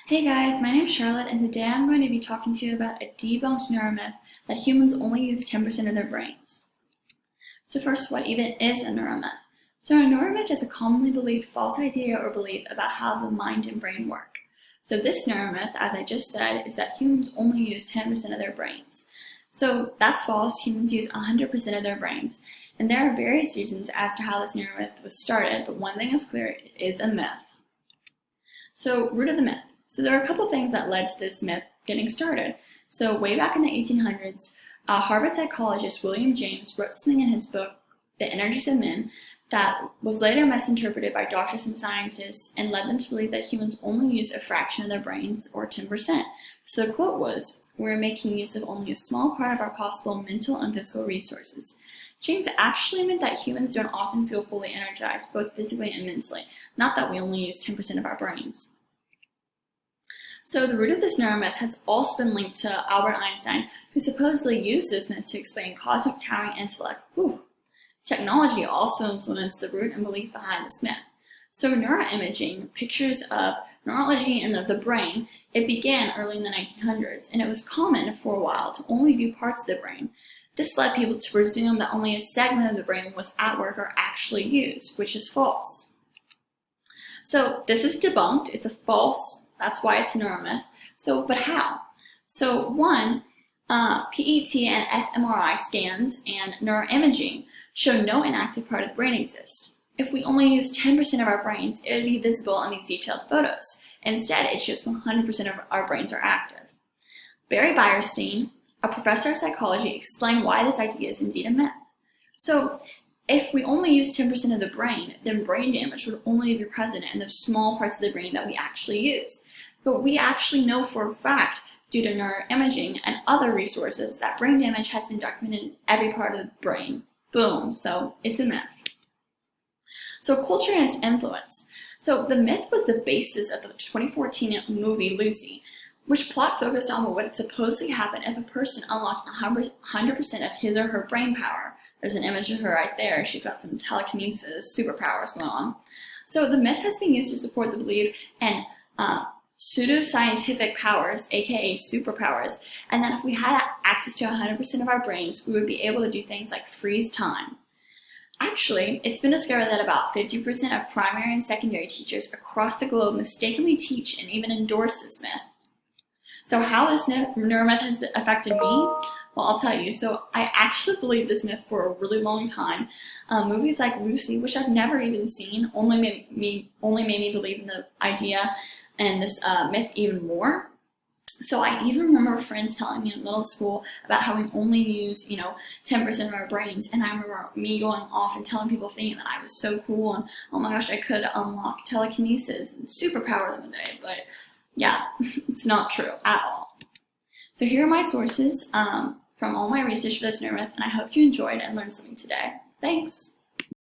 Hey guys, my name is Charlotte, and today I'm going to be talking to you about a debunked neuromyth that humans only use 10% of their brains. So first, what even is a neuromyth? So a neuromyth is a commonly believed false idea or belief about how the mind and brain work. So this neuromyth, as I just said, is that humans only use 10% of their brains. So that's false. Humans use 100% of their brains. And there are various reasons as to how this neuromyth was started, but one thing is clear: it is a myth. So, root of the myth. So there are a couple things that led to this myth getting started. So way back in the 1800s, Harvard psychologist William James wrote something in his book, The Energies of Men, that was later misinterpreted by doctors and scientists and led them to believe that humans only use a fraction of their brains, or 10%. So the quote was, "We're making use of only a small part of our possible mental and physical resources." James actually meant that humans don't often feel fully energized, both physically and mentally, not that we only use 10% of our brains. So the root of this neuromyth has also been linked to Albert Einstein, who supposedly used this myth to explain cosmic towering intellect. Whew. Technology also influenced the root and belief behind this myth. So neuroimaging, pictures of neurology and of the brain, it began early in the 1900s, and it was common for a while to only view parts of the brain. This led people to presume that only a segment of the brain was at work or actually used, which is false. So this is debunked. It's a false. That's why it's a neuromyth. So, but how? So one, PET and fMRI scans and neuroimaging show no inactive part of the brain exists. If we only use 10% of our brains, it would be visible in these detailed photos. Instead, it shows 100% of our brains are active. Barry Beierstein, a professor of psychology, explained why this idea is indeed a myth. So, if we only use 10% of the brain, then brain damage would only be present in the small parts of the brain that we actually use. But we actually know for a fact, due to neuroimaging and other resources, that brain damage has been documented in every part of the brain. Boom, so it's a myth. So culture and its influence. So the myth was the basis of the 2014 movie Lucy, which plot focused on what would supposedly happen if a person unlocked 100% of his or her brain power. There's an image of her right there. She's got some telekinesis superpowers going on. So the myth has been used to support the belief in pseudoscientific powers, aka superpowers, and that if we had access to 100% of our brains, we would be able to do things like freeze time. Actually, it's been discovered that about 50% of primary and secondary teachers across the globe mistakenly teach and even endorse this myth. So how this neuromyth has affected me? Well, I'll tell you. So I actually believed this myth for a really long time. Movies like Lucy, which I've never even seen, only made me believe in the idea and this myth even more. So I even remember friends telling me in middle school about how we only use, 10% of our brains. And I remember me going off and telling people, thinking that I was so cool and, oh my gosh, I could unlock telekinesis and superpowers one day. But yeah, it's not true at all. So here are my sources from all my research for this neuromyth, and I hope you enjoyed and learned something today. Thanks!